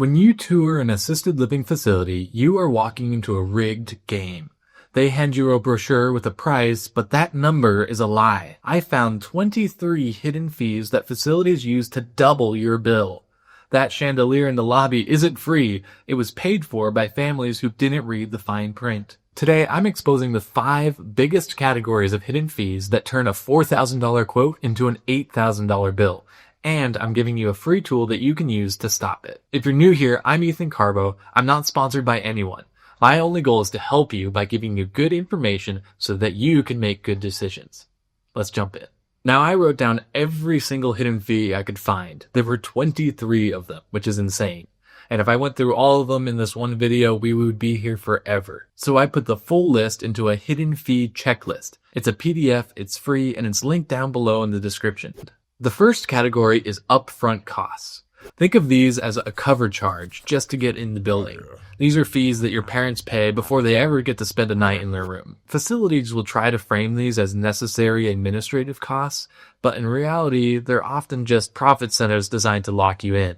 When you tour an assisted living facility, you are walking into a rigged game. They hand you a brochure with a price, but that number is a lie. I found 23 hidden fees that facilities use to double your bill. That chandelier in the lobby isn't free. It was paid for by families who didn't read the fine print. Today, I'm exposing the 5 biggest categories of hidden fees that turn a $4,000 quote into an $8,000 bill. And I'm giving you a free tool that you can use to stop it. If you're new here, I'm Ethan Carbo. I'm not sponsored by anyone. My only goal is to help you by giving you good information so that you can make good decisions. Let's jump in. Now, I wrote down every single hidden fee I could find. There were 23 of them, which is insane. And if I went through all of them in this one video, we would be here forever. So I put the full list into a hidden fee checklist. It's a PDF, it's free, and it's linked down below in the description. The first category is upfront costs. Think of these as a cover charge just to get in the building. These are fees that your parents pay before they ever get to spend a night in their room. Facilities will try to frame these as necessary administrative costs, but in reality, they're often just profit centers designed to lock you in.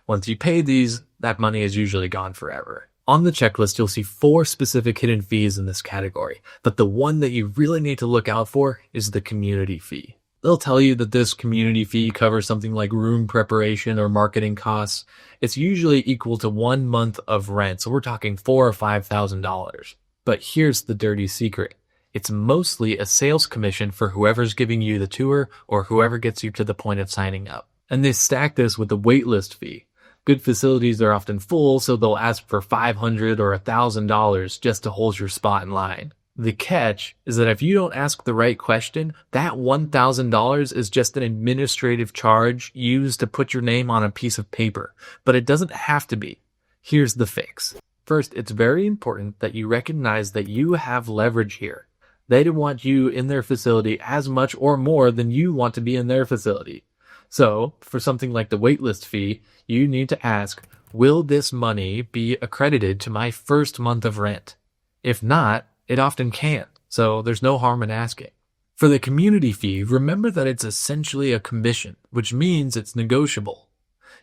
Once you pay these, that money is usually gone forever. On the checklist, you'll see 4 specific hidden fees in this category, but the one that you really need to look out for is the community fee. They'll tell you that this community fee covers something like room preparation or marketing costs. It's usually equal to 1 month of rent, so we're talking $4,000 or $5,000. But here's the dirty secret. It's mostly a sales commission for whoever's giving you the tour or whoever gets you to the point of signing up. And they stack this with the waitlist fee. Good facilities are often full, so they'll ask for $500 or $1,000 just to hold your spot in line. The catch is that if you don't ask the right question, that $1,000 is just an administrative charge used to put your name on a piece of paper, but it doesn't have to be. Here's the fix. First, it's very important that you recognize that you have leverage here. They want you in their facility as much or more than you want to be in their facility. So, for something like the waitlist fee, you need to ask, will this money be accredited to my first month of rent? If not, it often can't, so there's no harm in asking. For the community fee, remember that it's essentially a commission, which means it's negotiable.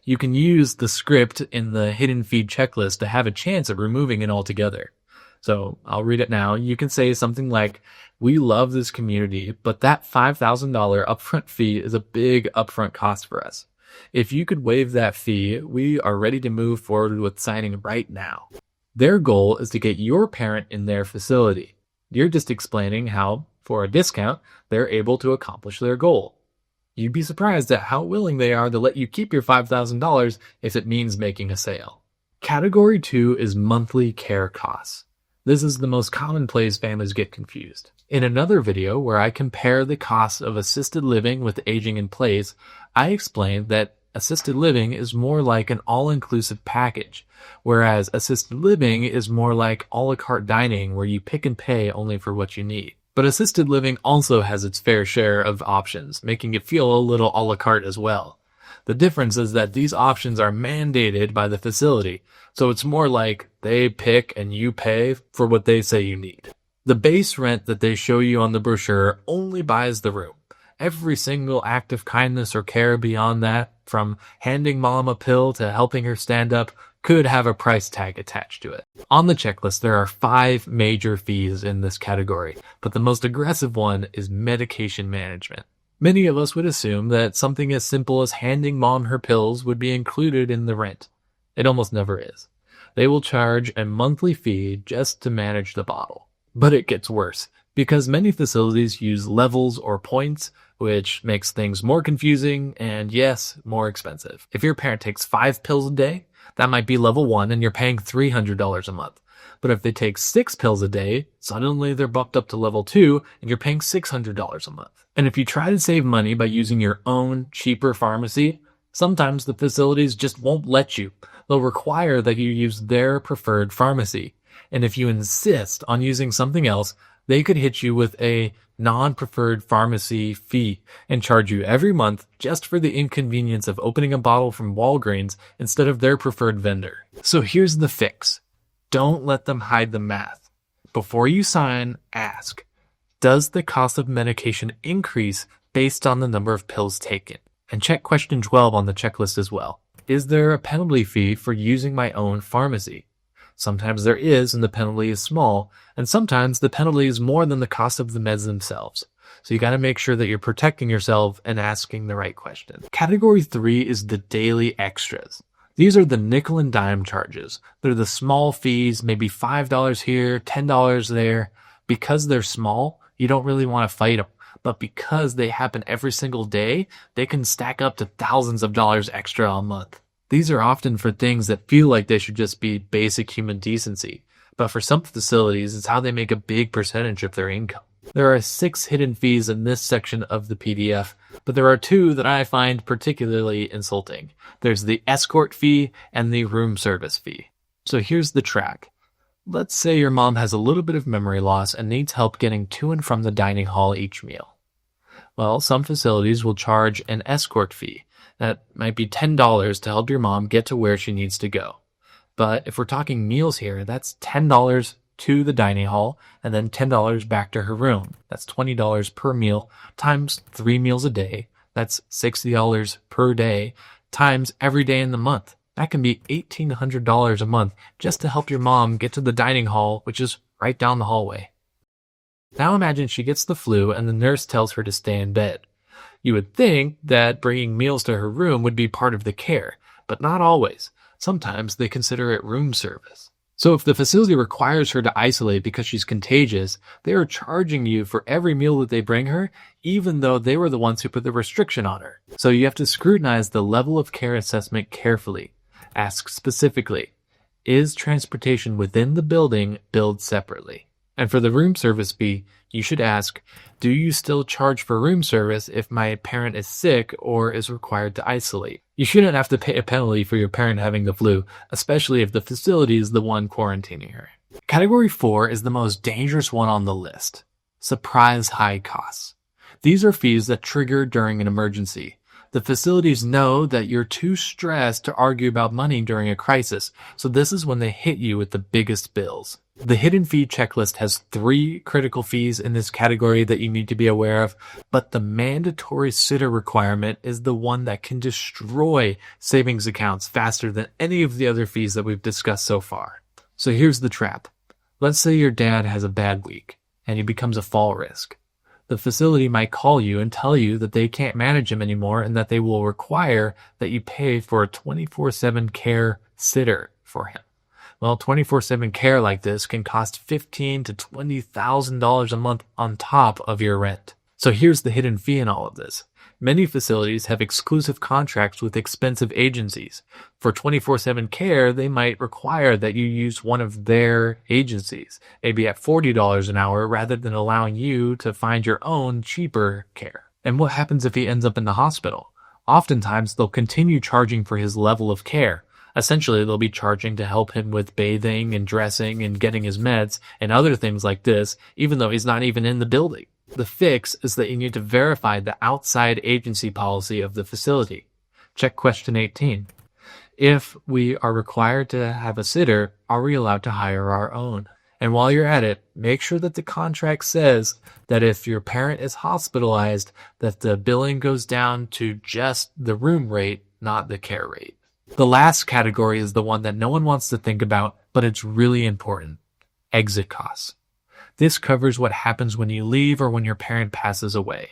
You can use the script in the hidden fee checklist to have a chance of removing it altogether. So I'll read it now. You can say something like, we love this community, but that $5,000 upfront fee is a big upfront cost for us. If you could waive that fee, we are ready to move forward with signing right now. Their goal is to get your parent in their facility. You're just explaining how, for a discount, they're able to accomplish their goal. You'd be surprised at how willing they are to let you keep your $5,000 if it means making a sale. Category 2 is monthly care costs. This is the most common place families get confused. In another video where I compare the costs of assisted living with aging in place, I explained that assisted living is more like an all-inclusive package, whereas assisted living is more like a la carte dining where you pick and pay only for what you need. But assisted living also has its fair share of options, making it feel a little a la carte as well. The difference is that these options are mandated by the facility, so it's more like they pick and you pay for what they say you need. The base rent that they show you on the brochure only buys the room. Every single act of kindness or care beyond that, from handing mom a pill to helping her stand up, could have a price tag attached to it. On the checklist, there are 5 major fees in this category, but the most aggressive one is medication management. Many of us would assume that something as simple as handing mom her pills would be included in the rent. It almost never is. They will charge a monthly fee just to manage the bottle. But it gets worse, because many facilities use levels or points, which makes things more confusing and, yes, more expensive. If your parent takes 5 pills a day, that might be level 1 and you're paying $300 a month. But if they take 6 pills a day, suddenly they're bumped up to level 2 and you're paying $600 a month. And if you try to save money by using your own cheaper pharmacy, sometimes the facilities just won't let you. They'll require that you use their preferred pharmacy. And if you insist on using something else, they could hit you with a non-preferred pharmacy fee and charge you every month just for the inconvenience of opening a bottle from Walgreens instead of their preferred vendor. So here's the fix. Don't let them hide the math. Before you sign, ask, does the cost of medication increase based on the number of pills taken? And check question 12 on the checklist as well. Is there a penalty fee for using my own pharmacy? Sometimes there is, and the penalty is small, and sometimes the penalty is more than the cost of the meds themselves. So you got to make sure that you're protecting yourself and asking the right question. Category 3 is the daily extras. These are the nickel and dime charges. They're the small fees, maybe $5 here, $10 there. Because they're small, you don't really want to fight them. But because they happen every single day, they can stack up to thousands of dollars extra a month. These are often for things that feel like they should just be basic human decency. But for some facilities, it's how they make a big percentage of their income. There are 6 hidden fees in this section of the PDF, but there are 2 that I find particularly insulting. There's the escort fee and the room service fee. So here's the track. Let's say your mom has a little bit of memory loss and needs help getting to and from the dining hall each meal. Well, some facilities will charge an escort fee. That might be $10 to help your mom get to where she needs to go. But if we're talking meals here, that's $10 to the dining hall and then $10 back to her room. That's $20 per meal times 3 meals a day. That's $60 per day times every day in the month. That can be $1,800 a month just to help your mom get to the dining hall, which is right down the hallway. Now imagine she gets the flu and the nurse tells her to stay in bed. You would think that bringing meals to her room would be part of the care, but not always. Sometimes they consider it room service. So if the facility requires her to isolate because she's contagious, they are charging you for every meal that they bring her, even though they were the ones who put the restriction on her. So you have to scrutinize the level of care assessment carefully. Ask specifically, is transportation within the building billed separately? And for the room service fee, you should ask, do you still charge for room service if my parent is sick or is required to isolate? You shouldn't have to pay a penalty for your parent having the flu, especially if the facility is the one quarantining her. Category 4 is the most dangerous one on the list. Surprise high costs. These are fees that trigger during an emergency. The facilities know that you're too stressed to argue about money during a crisis, so this is when they hit you with the biggest bills. The hidden fee checklist has 3 critical fees in this category that you need to be aware of, but the mandatory sitter requirement is the one that can destroy savings accounts faster than any of the other fees that we've discussed so far. So here's the trap. Let's say your dad has a bad week and he becomes a fall risk. The facility might call you and tell you that they can't manage him anymore and that they will require that you pay for a 24/7 care sitter for him. Well, 24/7 care like this can cost $15,000 to $20,000 a month on top of your rent. So here's the hidden fee in all of this. Many facilities have exclusive contracts with expensive agencies. For 24/7 care, they might require that you use one of their agencies, maybe at $40 an hour, rather than allowing you to find your own cheaper care. And what happens if he ends up in the hospital? Oftentimes, they'll continue charging for his level of care. Essentially, they'll be charging to help him with bathing and dressing and getting his meds and other things like this, even though he's not even in the building. The fix is that you need to verify the outside agency policy of the facility. Check question 18. If we are required to have a sitter, are we allowed to hire our own? And while you're at it, make sure that the contract says that if your parent is hospitalized, that the billing goes down to just the room rate, not the care rate. The last category is the one that no one wants to think about, but it's really important. Exit costs. This covers what happens when you leave or when your parent passes away.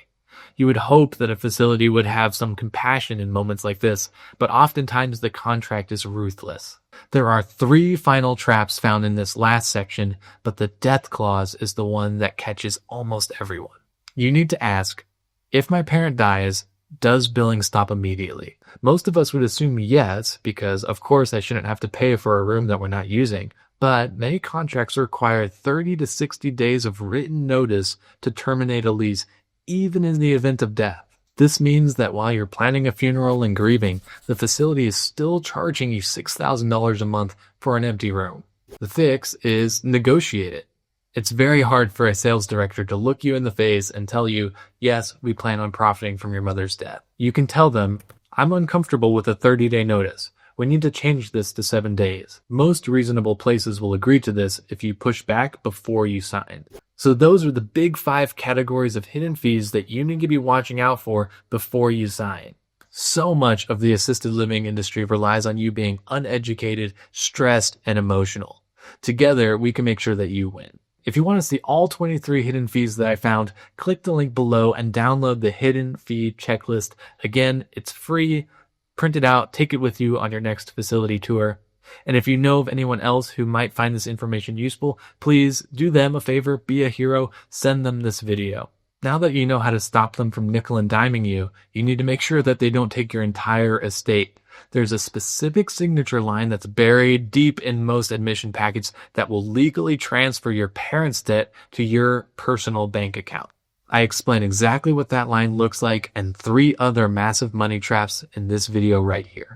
You would hope that a facility would have some compassion in moments like this, but oftentimes the contract is ruthless. There are 3 final traps found in this last section, but the death clause is the one that catches almost everyone. You need to ask, if my parent dies, does billing stop immediately? Most of us would assume yes, because of course I shouldn't have to pay for a room that we're not using. But many contracts require 30 to 60 days of written notice to terminate a lease, even in the event of death. This means that while you're planning a funeral and grieving, the facility is still charging you $6,000 a month for an empty room. The fix is negotiate it. It's very hard for a sales director to look you in the face and tell you, yes, we plan on profiting from your mother's death. You can tell them, I'm uncomfortable with a 30-day notice. We need to change this to 7 days. Most reasonable places will agree to this if you push back before you sign. So those are the big 5 categories of hidden fees that you need to be watching out for before you sign. So much of the assisted living industry relies on you being uneducated, stressed, and emotional. Together, we can make sure that you win. If you want to see all 23 hidden fees that I found, click the link below and download the hidden fee checklist. Again, it's free. Print it out, take it with you on your next facility tour. And if you know of anyone else who might find this information useful, please do them a favor, be a hero, send them this video. Now that you know how to stop them from nickel and diming you, you need to make sure that they don't take your entire estate. There's a specific signature line that's buried deep in most admission packages that will legally transfer your parents' debt to your personal bank account. I explain exactly what that line looks like and 3 other massive money traps in this video right here.